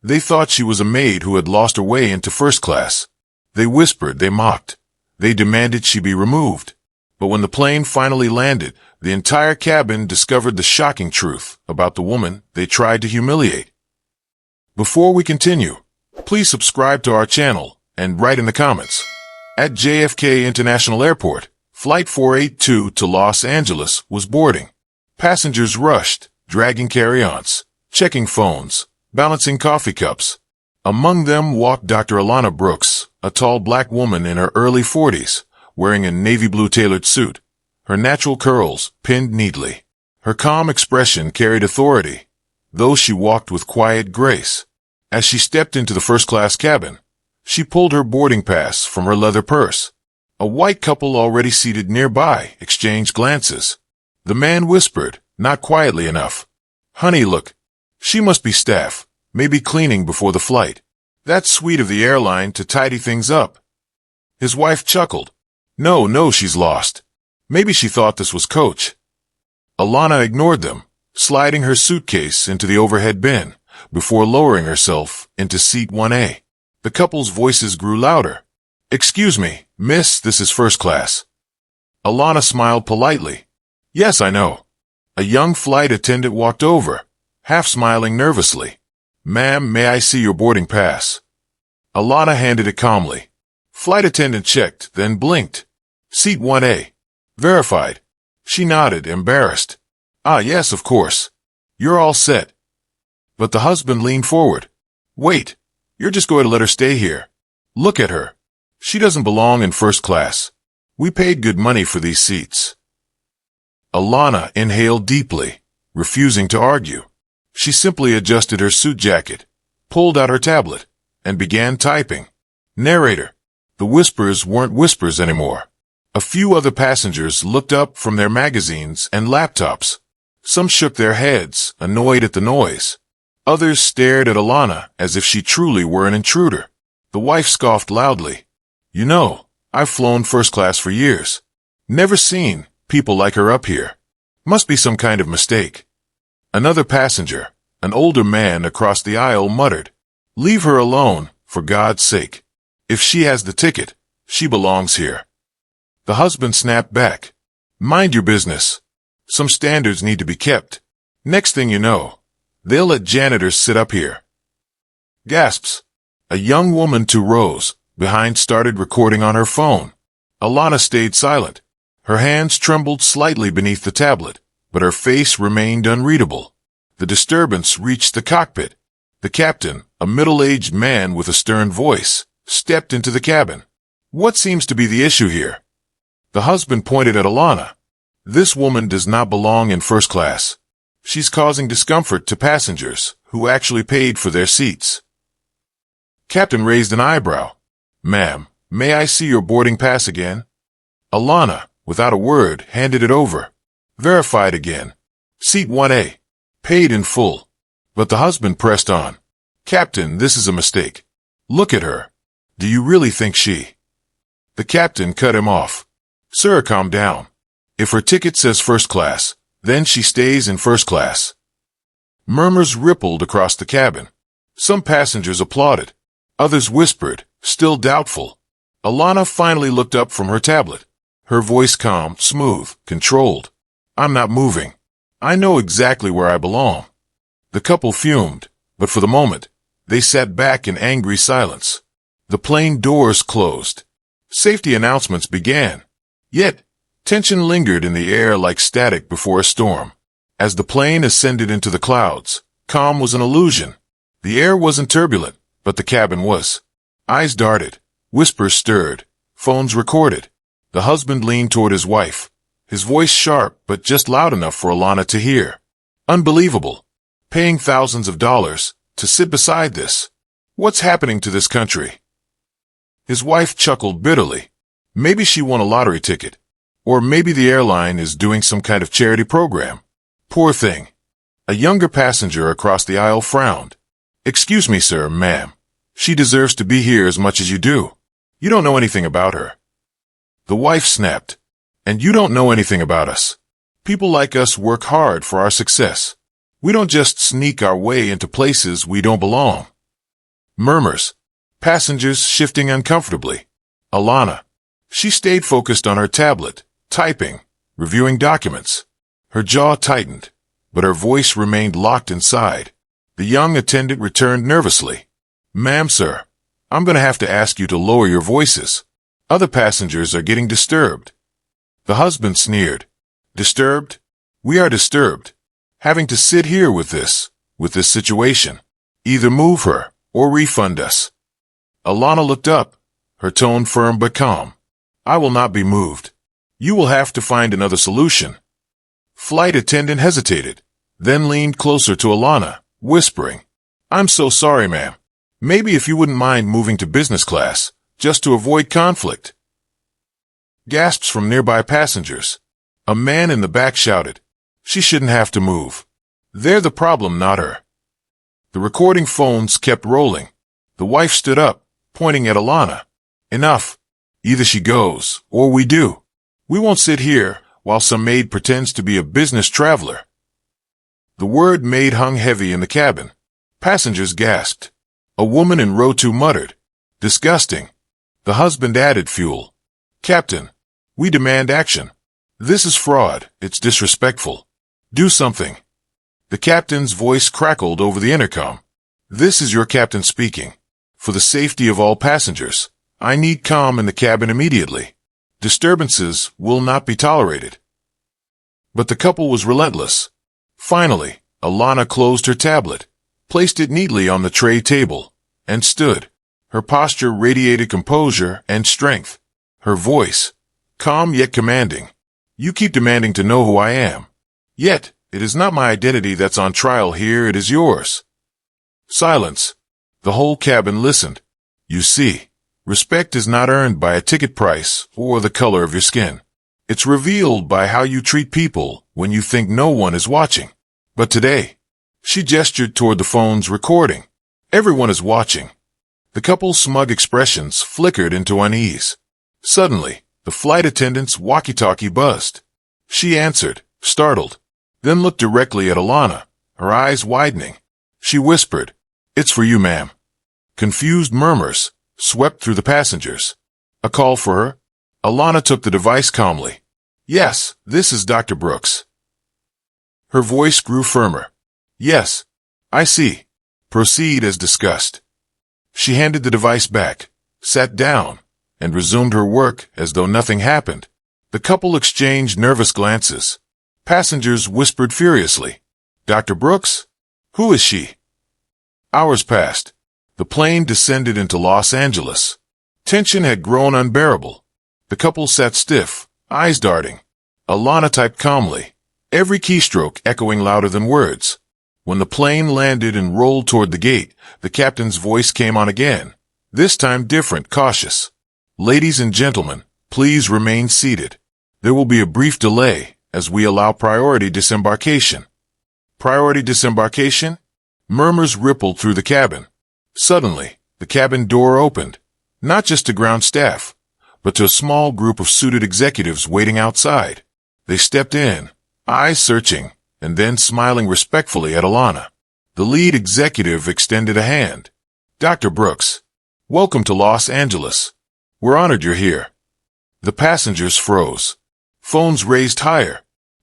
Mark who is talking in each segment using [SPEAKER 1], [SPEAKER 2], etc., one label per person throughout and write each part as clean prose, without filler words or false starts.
[SPEAKER 1] They thought she was a maid who had lost her way into first class. They whispered, they mocked. They demanded she be removed. But when the plane finally landed, the entire cabin discovered the shocking truth about the woman they tried to humiliate. Before we continue, please subscribe to our channel and write in the comments. At JFK International Airport, Flight 482 to Los Angeles was boarding. Passengers rushed, dragging carry-ons, checking phones, balancing coffee cups. Among them walked Dr. Alana Brooks, a tall black woman in her early 40s, wearing a navy blue tailored suit, her natural curls pinned neatly. Her calm expression carried authority, though she walked with quiet grace. As she stepped into the first-class cabin, she pulled her boarding pass from her leather purse. A white couple already seated nearby exchanged glances. The man whispered, not quietly enough, "Honey, look. She must be staff, maybe cleaning before the flight. That's sweet of the airline to tidy things up." His wife chuckled. No, she's lost. Maybe she thought this was coach." Alana ignored them, sliding her suitcase into the overhead bin before lowering herself into seat 1A. The couple's voices grew louder. "Excuse me, miss, this is first class." Alana smiled politely. "Yes, I know." A young flight attendant walked over, half smiling nervously. "Ma'am, may I see your boarding pass?" Alana handed it calmly. Flight attendant checked, then blinked. "Seat 1A. Verified." She nodded, embarrassed. "Ah, yes, of course. You're all set." But the husband leaned forward. "Wait, you're just going to let her stay here? Look at her. She doesn't belong in first class. We paid good money for these seats." Alana inhaled deeply, refusing to argue. She simply adjusted her suit jacket, pulled out her tablet, and began typing. Narrator. The whispers weren't whispers anymore. A few other passengers looked up from their magazines and laptops. Some shook their heads, annoyed at the noise. Others stared at Alana as if she truly were an intruder. The wife scoffed loudly. "You know, I've flown first class for years. Never seen people like her up here. Must be some kind of mistake." Another passenger, an older man across the aisle, muttered, "Leave her alone, for God's sake. If she has the ticket, she belongs here." The husband snapped back. "Mind your business. Some standards need to be kept. Next thing you know, they'll let janitors sit up here." Gasps. A young woman to Rose behind started recording on her phone. Alana stayed silent. Her hands trembled slightly beneath the tablet, but her face remained unreadable. The disturbance reached the cockpit. The captain, a middle-aged man with a stern voice, stepped into the cabin. "What seems to be the issue here?" The husband pointed at Alana. "This woman does not belong in first class. She's causing discomfort to passengers who actually paid for their seats." Captain raised an eyebrow. "Ma'am, may I see your boarding pass again?" Alana, without a word, handed it over. Verified again. Seat 1A. Paid in full. But the husband pressed on. "Captain, this is a mistake. Look at her. Do you really think she—" The captain cut him off. "Sir, calm down. If her ticket says first class, then she stays in first class." Murmurs rippled across the cabin. Some passengers applauded. Others whispered, still doubtful. Alana finally looked up from her tablet. Her voice calm, smooth, controlled. "I'm not moving. I know exactly where I belong." The couple fumed, but for the moment, they sat back in angry silence. The plane doors closed. Safety announcements began. Yet, tension lingered in the air like static before a storm. As the plane ascended into the clouds, calm was an illusion. The air wasn't turbulent, but the cabin was. Eyes darted. Whispers stirred. Phones recorded. The husband leaned toward his wife, his voice sharp but just loud enough for Alana to hear. "Unbelievable. Paying thousands of dollars to sit beside this. What's happening to this country?" His wife chuckled bitterly. Maybe she won a lottery ticket. Or maybe the airline is doing some kind of charity program. Poor thing. A younger passenger across the aisle frowned. "Excuse me, sir, ma'am. She deserves to be here as much as you do. You don't know anything about her." The wife snapped. "And you don't know anything about us. People like us work hard for our success. We don't just sneak our way into places we don't belong." Murmurs. Passengers shifting uncomfortably. Alana. She stayed focused on her tablet, typing, reviewing documents. Her jaw tightened, but her voice remained locked inside. The young attendant returned nervously. Ma'am, sir, I'm going to have to ask you to lower your voices. Other passengers are getting disturbed. The husband sneered. Disturbed? We are disturbed. Having to sit here with this situation. Either move her or refund us. Alana looked up, her tone firm but calm. I will not be moved. You will have to find another solution. Flight attendant hesitated, then leaned closer to Alana, whispering, I'm so sorry, ma'am. Maybe if you wouldn't mind moving to business class, just to avoid conflict. Gasps from nearby passengers. A man in the back shouted, She shouldn't have to move. They're the problem, not her. The recording phones kept rolling. The wife stood up, pointing at Alana. Enough. Either she goes, or we do. We won't sit here while some maid pretends to be a business traveler. The word maid hung heavy in the cabin. Passengers gasped. A woman in row 2 muttered, Disgusting. The husband added fuel. Captain, we demand action. This is fraud. It's disrespectful. Do something. The captain's voice crackled over the intercom. This is your captain speaking. For the safety of all passengers, I need calm in the cabin immediately. Disturbances will not be tolerated. But the couple was relentless. Finally, Alana closed her tablet, placed it neatly on the tray table, and stood. Her posture radiated composure and strength. Her voice, calm yet commanding. You keep demanding to know who I am. Yet, it is not my identity that's on trial here, it is yours. Silence. The whole cabin listened. You see, respect is not earned by a ticket price or the color of your skin. It's revealed by how you treat people when you think no one is watching. But today, she gestured toward the phone's recording. Everyone is watching. The couple's smug expressions flickered into unease. Suddenly, the flight attendant's walkie-talkie buzzed. She answered, startled, then looked directly at Alana, her eyes widening. She whispered, It's for you, ma'am. Confused murmurs swept through the passengers. A call for her? Alana took the device calmly. Yes, this is Dr. Brooks. Her voice grew firmer. Yes, I see. Proceed as discussed. She handed the device back, sat down, and resumed her work as though nothing happened. The couple exchanged nervous glances. Passengers whispered furiously. Dr. Brooks? Who is she? Hours passed. The plane descended into Los Angeles. Tension had grown unbearable. The couple sat stiff, eyes darting. Alana typed calmly, every keystroke echoing louder than words. When the plane landed and rolled toward the gate, the captain's voice came on again, this time different, cautious. Ladies and gentlemen, please remain seated. There will be a brief delay as we allow priority disembarkation. Priority disembarkation? Murmurs rippled through the cabin. Suddenly, the cabin door opened, not just to ground staff, but to a small group of suited executives waiting outside. They stepped in, eyes searching, and then smiling respectfully at Alana. The lead executive extended a hand. Dr. Brooks, welcome to Los Angeles. We're honored you're here. The passengers froze. Phones raised higher.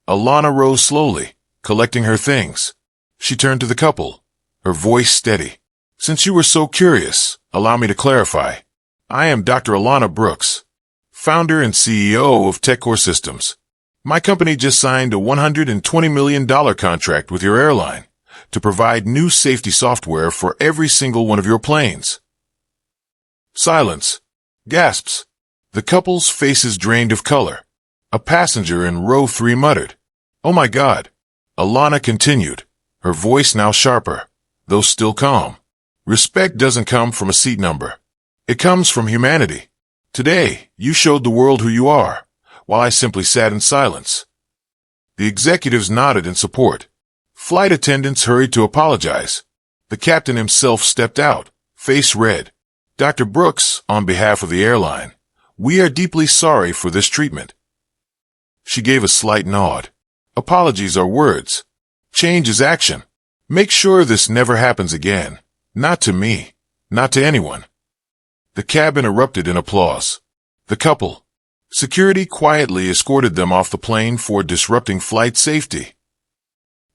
[SPEAKER 1] Alana rose slowly, collecting her things. She turned to the couple, her voice steady. Since you were so curious, allow me to clarify. I am Dr. Alana Brooks, founder and CEO of TechCore Systems. My company just signed a $120 million contract with your airline to provide new safety software for every single one of your planes. Silence. Gasps. The couple's faces drained of color. A passenger in row 3 muttered, Oh my God. Alana continued, her voice now sharper, though still calm. Respect doesn't come from a seat number. It comes from humanity. Today, you showed the world who you are, while I simply sat in silence. The executives nodded in support. Flight attendants hurried to apologize. The captain himself stepped out, face red. Dr. Brooks, on behalf of the airline, we are deeply sorry for this treatment. She gave a slight nod. Apologies are words. Change is action. Make sure this never happens again. Not to me, Not to anyone. The cabin erupted in applause. The couple. Security quietly escorted them off the plane for disrupting flight safety.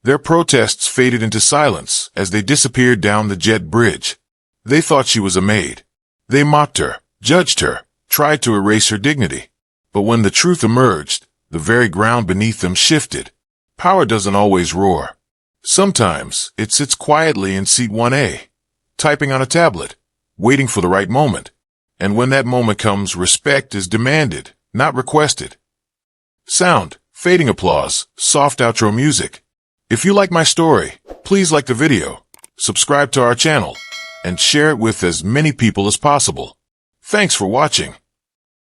[SPEAKER 1] Their protests faded into silence as they disappeared down the jet bridge. They thought she was a maid. They mocked her, judged her, tried to erase her dignity. But when the truth emerged, the very ground beneath them shifted. Power doesn't always roar. Sometimes it sits quietly in seat 1A, typing on a tablet, waiting for the right moment. And when that moment comes, respect is demanded, not requested. Sound, fading applause, soft outro music. If you like my story, please like the video, subscribe to our channel, and share it with as many people as possible. Thanks for watching.